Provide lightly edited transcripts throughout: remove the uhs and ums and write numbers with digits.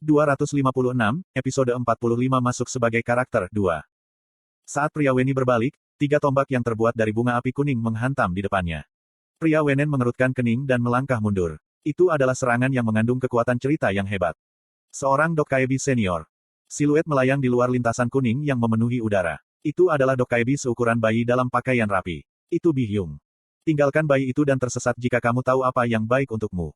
256, episode 45 masuk sebagai karakter 2. Saat pria Weni berbalik, 3 tombak yang terbuat dari bunga api kuning menghantam di depannya. Pria Wenen mengerutkan kening dan melangkah mundur. Itu adalah serangan yang mengandung kekuatan cerita yang hebat. Seorang Dokkaebi senior. Siluet melayang di luar lintasan kuning yang memenuhi udara. Itu adalah Dokkaebi seukuran bayi dalam pakaian rapi. Itu Bi-hyung. Tinggalkan bayi itu dan tersesat jika kamu tahu apa yang baik untukmu.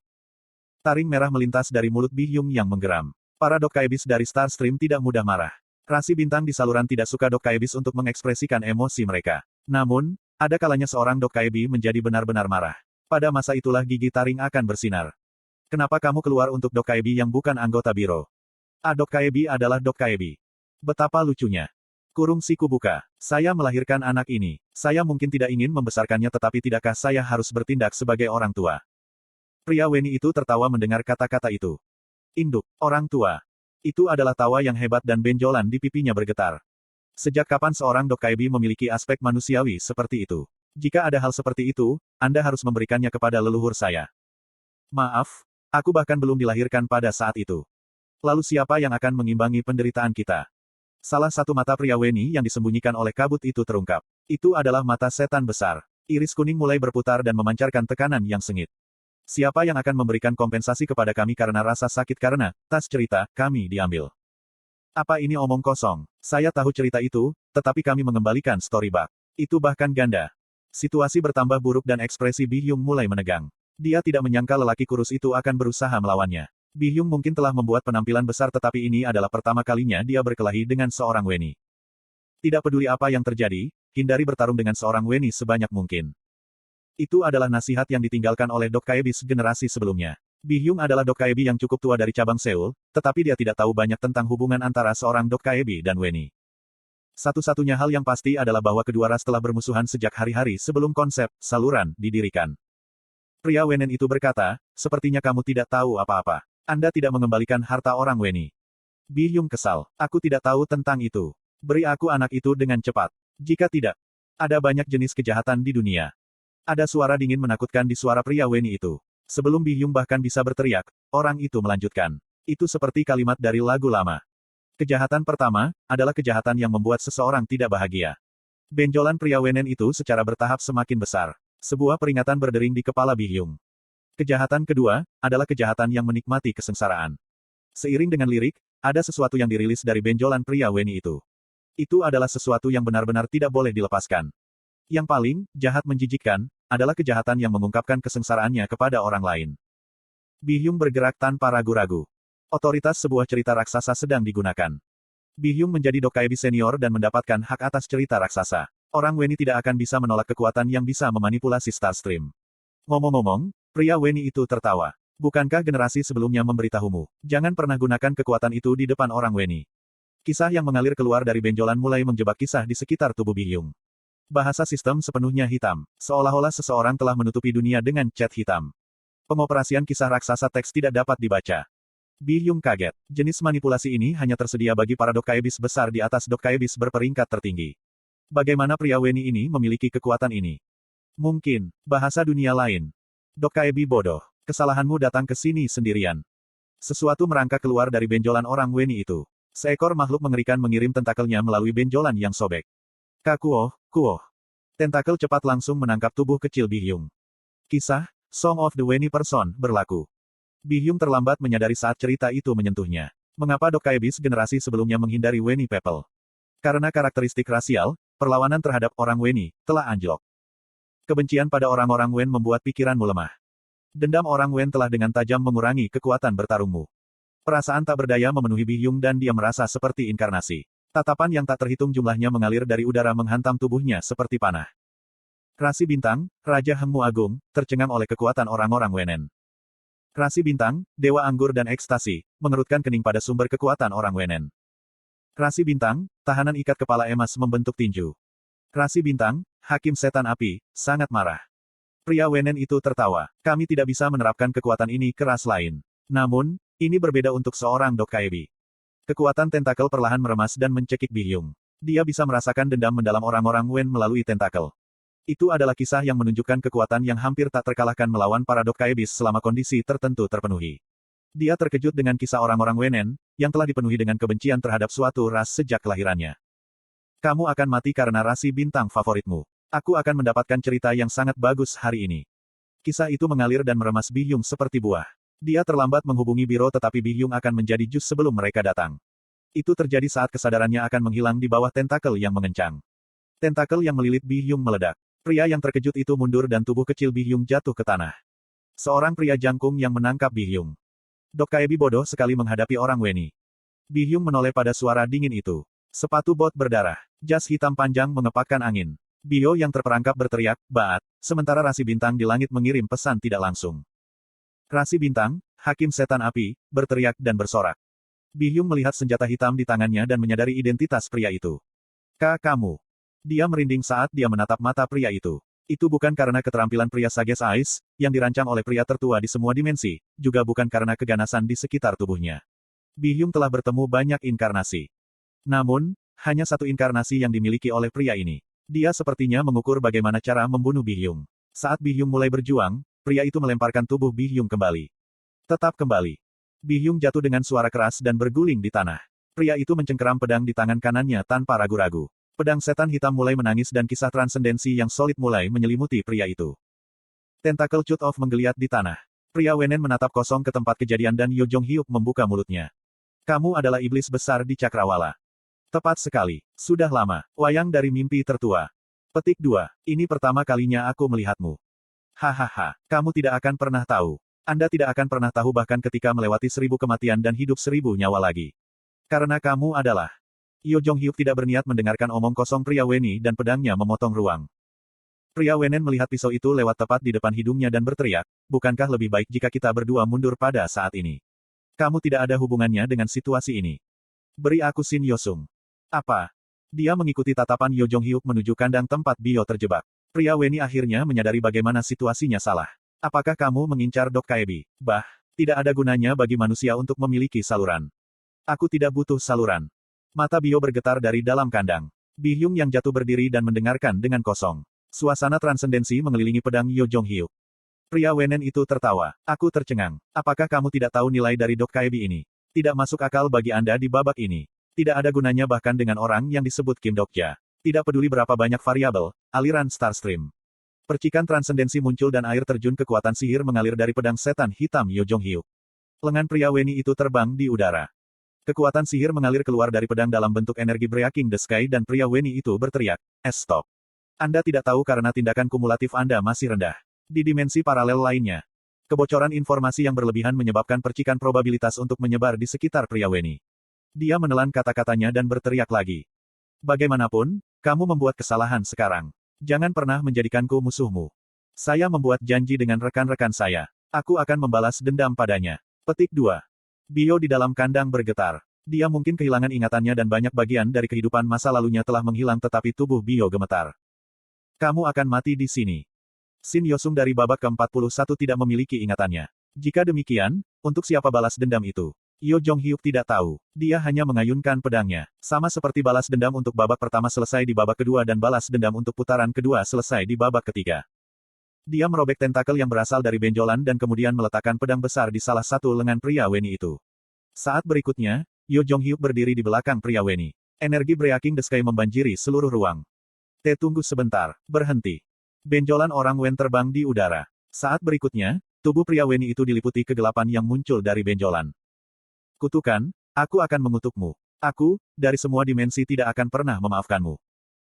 Taring merah melintas dari mulut Bi-hyung yang menggeram. Para Dokkaebis dari Starstream tidak mudah marah. Rasi bintang di saluran tidak suka Dokkaebis untuk mengekspresikan emosi mereka. Namun, ada kalanya seorang Dokkaebi menjadi benar-benar marah. Pada masa itulah gigi taring akan bersinar. Kenapa kamu keluar untuk Dokkaebi yang bukan anggota biro? Dokkaebi adalah Dokkaebi. Betapa lucunya. Kurung siku buka. Saya melahirkan anak ini. Saya mungkin tidak ingin membesarkannya tetapi tidakkah saya harus bertindak sebagai orang tua? Pria Weni itu tertawa mendengar kata-kata itu. Induk, orang tua. Itu adalah tawa yang hebat dan benjolan di pipinya bergetar. Sejak kapan seorang Dokkaebi memiliki aspek manusiawi seperti itu? Jika ada hal seperti itu, Anda harus memberikannya kepada leluhur saya. Maaf, aku bahkan belum dilahirkan pada saat itu. Lalu siapa yang akan mengimbangi penderitaan kita? Salah satu mata pria Weni yang disembunyikan oleh kabut itu terungkap. Itu adalah mata setan besar. Iris kuning mulai berputar dan memancarkan tekanan yang sengit. Siapa yang akan memberikan kompensasi kepada kami karena rasa sakit karena tas cerita kami diambil? Apa ini omong kosong? Saya tahu cerita itu, tetapi kami mengembalikan storybook. Itu bahkan ganda. Situasi bertambah buruk dan ekspresi Bi-hyung mulai menegang. Dia tidak menyangka lelaki kurus itu akan berusaha melawannya. Bi-hyung mungkin telah membuat penampilan besar tetapi ini adalah pertama kalinya dia berkelahi dengan seorang Weni. Tidak peduli apa yang terjadi, hindari bertarung dengan seorang Weni sebanyak mungkin. Itu adalah nasihat yang ditinggalkan oleh Dokkaebis generasi sebelumnya. Bi-hyung adalah Dokkaebi yang cukup tua dari cabang Seoul, tetapi dia tidak tahu banyak tentang hubungan antara seorang Dokkaebi dan Weni. Satu-satunya hal yang pasti adalah bahwa kedua ras telah bermusuhan sejak hari-hari sebelum konsep saluran didirikan. Pria Wenen itu berkata, sepertinya kamu tidak tahu apa-apa. Anda tidak mengembalikan harta orang Weni. Bi-hyung kesal. Aku tidak tahu tentang itu. Beri aku anak itu dengan cepat. Jika tidak, ada banyak jenis kejahatan di dunia. Ada suara dingin menakutkan di suara pria Weni itu. Sebelum Bi-hyung bahkan bisa berteriak, orang itu melanjutkan. Itu seperti kalimat dari lagu lama. Kejahatan pertama, adalah kejahatan yang membuat seseorang tidak bahagia. Benjolan pria Wenen itu secara bertahap semakin besar. Sebuah peringatan berdering di kepala Bi-hyung. Kejahatan kedua, adalah kejahatan yang menikmati kesengsaraan. Seiring dengan lirik, ada sesuatu yang dirilis dari benjolan pria Weni itu. Itu adalah sesuatu yang benar-benar tidak boleh dilepaskan. Yang paling jahat menjijikkan, adalah kejahatan yang mengungkapkan kesengsaraannya kepada orang lain. Bi-hyung bergerak tanpa ragu-ragu. Otoritas sebuah cerita raksasa sedang digunakan. Bi-hyung menjadi Dokkaebi senior dan mendapatkan hak atas cerita raksasa. Orang Weni tidak akan bisa menolak kekuatan yang bisa memanipulasi Starstream. Ngomong-ngomong, pria Weni itu tertawa. Bukankah generasi sebelumnya memberitahumu? Jangan pernah gunakan kekuatan itu di depan orang Weni. Kisah yang mengalir keluar dari benjolan mulai menjebak kisah di sekitar tubuh Bi-hyung. Bahasa sistem sepenuhnya hitam. Seolah-olah seseorang telah menutupi dunia dengan cat hitam. Pengoperasian kisah raksasa teks tidak dapat dibaca. Bi-hyung kaget. Jenis manipulasi ini hanya tersedia bagi para Dokkaebis besar di atas Dokkaebis berperingkat tertinggi. Bagaimana pria Weni ini memiliki kekuatan ini? Mungkin, bahasa dunia lain. Dokkaebi bodoh. Kesalahanmu datang ke sini sendirian. Sesuatu merangkak keluar dari benjolan orang Weni itu. Seekor makhluk mengerikan mengirim tentakelnya melalui benjolan yang sobek. Kakuoh, kuoh. Tentakel cepat langsung menangkap tubuh kecil Bi-hyung. Kisah, Song of the Weni Person, berlaku. Bi-hyung terlambat menyadari saat cerita itu menyentuhnya. Mengapa Dokkaebis generasi sebelumnya menghindari Weni People? Karena karakteristik rasial, perlawanan terhadap orang Weni, telah anjlok. Kebencian pada orang-orang Wen membuat pikiranmu lemah. Dendam orang Wen telah dengan tajam mengurangi kekuatan bertarungmu. Perasaan tak berdaya memenuhi Bi-hyung dan dia merasa seperti inkarnasi. Tatapan yang tak terhitung jumlahnya mengalir dari udara menghantam tubuhnya seperti panah. Rasi bintang, Raja Hengmu Agung, tercengang oleh kekuatan orang-orang Wenen. Rasi bintang, Dewa Anggur dan Ekstasi, mengerutkan kening pada sumber kekuatan orang Wenen. Rasi bintang, tahanan ikat kepala emas membentuk tinju. Rasi bintang, Hakim Setan Api, sangat marah. Pria Wenen itu tertawa. Kami tidak bisa menerapkan kekuatan ini ke ras lain. Namun, ini berbeda untuk seorang Dokkaebi. Kekuatan tentakel perlahan meremas dan mencekik Bi-hyung. Dia bisa merasakan dendam mendalam orang-orang Wen melalui tentakel. Itu adalah kisah yang menunjukkan kekuatan yang hampir tak terkalahkan melawan para Dokkaebis selama kondisi tertentu terpenuhi. Dia terkejut dengan kisah orang-orang Wenen, yang telah dipenuhi dengan kebencian terhadap suatu ras sejak kelahirannya. Kamu akan mati karena rasi bintang favoritmu. Aku akan mendapatkan cerita yang sangat bagus hari ini. Kisah itu mengalir dan meremas Bihyung seperti buah. Dia terlambat menghubungi biro tetapi Bihyung akan menjadi jus sebelum mereka datang. Itu terjadi saat kesadarannya akan menghilang di bawah tentakel yang mengencang. Tentakel yang melilit Bihyung meledak. Pria yang terkejut itu mundur dan tubuh kecil Bihyung jatuh ke tanah. Seorang pria jangkung yang menangkap Bihyung. Dok Kaebi bodoh sekali menghadapi orang Weni. Bihyung menoleh pada suara dingin itu. Sepatu bot berdarah. Jas hitam panjang mengepakkan angin. Bio yang terperangkap berteriak, "Baat," sementara rasi bintang di langit mengirim pesan tidak langsung. Rasi bintang, Hakim Setan Api, berteriak dan bersorak. Bihyung melihat senjata hitam di tangannya dan menyadari identitas pria itu. Kamu. Dia merinding saat dia menatap mata pria itu. Itu bukan karena keterampilan pria Sages Ice, yang dirancang oleh pria tertua di semua dimensi, juga bukan karena keganasan di sekitar tubuhnya. Bihyung telah bertemu banyak inkarnasi. Namun, hanya satu inkarnasi yang dimiliki oleh pria ini. Dia sepertinya mengukur bagaimana cara membunuh Bihyung. Saat Bihyung mulai berjuang, pria itu melemparkan tubuh Bihyung kembali. Tetap kembali. Bihyung jatuh dengan suara keras dan berguling di tanah. Pria itu mencengkeram pedang di tangan kanannya tanpa ragu-ragu. Pedang setan hitam mulai menangis dan kisah transendensi yang solid mulai menyelimuti pria itu. Tentakel Cut Off menggeliat di tanah. Pria Wenen menatap kosong ke tempat kejadian dan Yo Jong Hyuk membuka mulutnya. Kamu adalah iblis besar di Cakrawala. Tepat sekali. Sudah lama. Wayang dari mimpi tertua. Petik 2. Ini pertama kalinya aku melihatmu. Hahaha. Kamu tidak akan pernah tahu. Anda tidak akan pernah tahu bahkan ketika melewati 1000 kematian dan hidup 1000 nyawa lagi. Karena kamu adalah... Yo Jong Hyuk tidak berniat mendengarkan omong kosong pria Weni dan pedangnya memotong ruang. Pria Wenen melihat pisau itu lewat tepat di depan hidungnya dan berteriak, bukankah lebih baik jika kita berdua mundur pada saat ini? Kamu tidak ada hubungannya dengan situasi ini. Beri aku Shin Yosung. Apa? Dia mengikuti tatapan Yo Jong Hyuk menuju kandang tempat Bio terjebak. Pria Weni akhirnya menyadari bagaimana situasinya salah. Apakah kamu mengincar Dok Kaebi? Bah, tidak ada gunanya bagi manusia untuk memiliki saluran. Aku tidak butuh saluran. Mata Bio bergetar dari dalam kandang. Bihyung yang jatuh berdiri dan mendengarkan dengan kosong. Suasana transendensi mengelilingi pedang Yo Jong Hyuk. Pria Wenen itu tertawa. Aku tercengang. Apakah kamu tidak tahu nilai dari Dok Kaebi ini? Tidak masuk akal bagi Anda di babak ini. Tidak ada gunanya bahkan dengan orang yang disebut Kim Dokja. Tidak peduli berapa banyak variabel, aliran Starstream. Percikan transendensi muncul dan air terjun kekuatan sihir mengalir dari pedang setan hitam Yo Jong Hyuk. Lengan pria Weni itu terbang di udara. Kekuatan sihir mengalir keluar dari pedang dalam bentuk energi Breaking the Sky dan pria Weni itu berteriak, "Stop. Anda tidak tahu karena tindakan kumulatif Anda masih rendah. Di dimensi paralel lainnya. Kebocoran informasi yang berlebihan menyebabkan percikan probabilitas untuk menyebar di sekitar pria Weni." Dia menelan kata-katanya dan berteriak lagi. Bagaimanapun, kamu membuat kesalahan sekarang. Jangan pernah menjadikanku musuhmu. Saya membuat janji dengan rekan-rekan saya. Aku akan membalas dendam padanya. Petik 2. Bio di dalam kandang bergetar. Dia mungkin kehilangan ingatannya dan banyak bagian dari kehidupan masa lalunya telah menghilang tetapi tubuh Bio gemetar. Kamu akan mati di sini. Shin Yosung dari babak ke-41 tidak memiliki ingatannya. Jika demikian, untuk siapa balas dendam itu? Yo Jong Hyuk tidak tahu. Dia hanya mengayunkan pedangnya. Sama seperti balas dendam untuk babak pertama selesai di babak kedua dan balas dendam untuk putaran kedua selesai di babak ketiga. Dia merobek tentakel yang berasal dari benjolan dan kemudian meletakkan pedang besar di salah satu lengan pria Weni itu. Saat berikutnya, Yo Jong Hyuk berdiri di belakang pria Weni. Energi Breaking the Sky membanjiri seluruh ruang. Tunggu sebentar, berhenti. Benjolan orang Wen terbang di udara. Saat berikutnya, tubuh pria Weni itu diliputi kegelapan yang muncul dari benjolan. Kutukan, aku akan mengutukmu. Aku, dari semua dimensi tidak akan pernah memaafkanmu.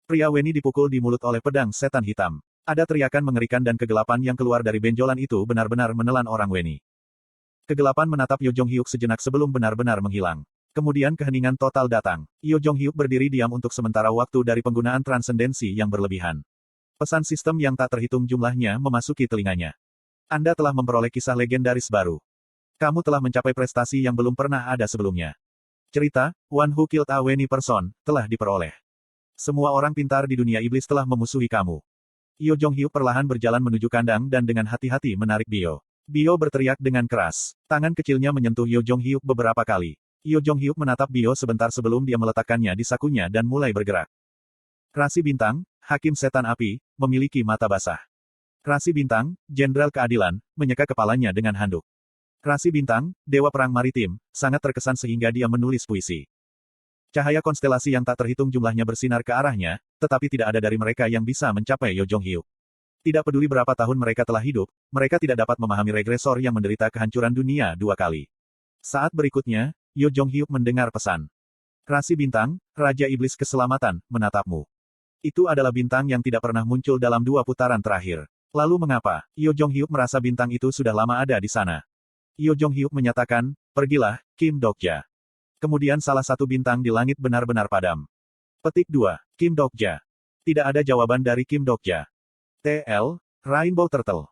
Pria Weni dipukul di mulut oleh pedang setan hitam. Ada teriakan mengerikan dan kegelapan yang keluar dari benjolan itu benar-benar menelan orang Weni. Kegelapan menatap Yo Jong Hyuk sejenak sebelum benar-benar menghilang. Kemudian keheningan total datang. Yo Jong Hyuk berdiri diam untuk sementara waktu dari penggunaan transendensi yang berlebihan. Pesan sistem yang tak terhitung jumlahnya memasuki telinganya. Anda telah memperoleh kisah legendaris baru. Kamu telah mencapai prestasi yang belum pernah ada sebelumnya. Cerita, One Who Killed a Weni Person, telah diperoleh. Semua orang pintar di dunia iblis telah memusuhi kamu. Yo Jong Hyuk perlahan berjalan menuju kandang dan dengan hati-hati menarik Bio. Bio berteriak dengan keras. Tangan kecilnya menyentuh Yo Jong Hyuk beberapa kali. Yo Jong Hyuk menatap Bio sebentar sebelum dia meletakkannya di sakunya dan mulai bergerak. Rasi Bintang, Hakim Setan Api, memiliki mata basah. Rasi Bintang, Jenderal Keadilan, menyeka kepalanya dengan handuk. Rasi Bintang, Dewa Perang Maritim, sangat terkesan sehingga dia menulis puisi. Cahaya konstelasi yang tak terhitung jumlahnya bersinar ke arahnya, tetapi tidak ada dari mereka yang bisa mencapai Yo Jong-hyuk. Tidak peduli berapa tahun mereka telah hidup, mereka tidak dapat memahami regresor yang menderita kehancuran dunia 2 kali. Saat berikutnya, Yo Jong-hyuk mendengar pesan. Rasi Bintang, Raja Iblis Keselamatan, menatapmu. Itu adalah bintang yang tidak pernah muncul dalam 2 putaran terakhir. Lalu mengapa, Yo Jong-hyuk merasa bintang itu sudah lama ada di sana? Yo Jong-hyuk menyatakan, pergilah, Kim Dokja. Kemudian salah satu bintang di langit benar-benar padam. Petik 2. Kim Dokja. Tidak ada jawaban dari Kim Dokja. TL, Rainbow Turtle.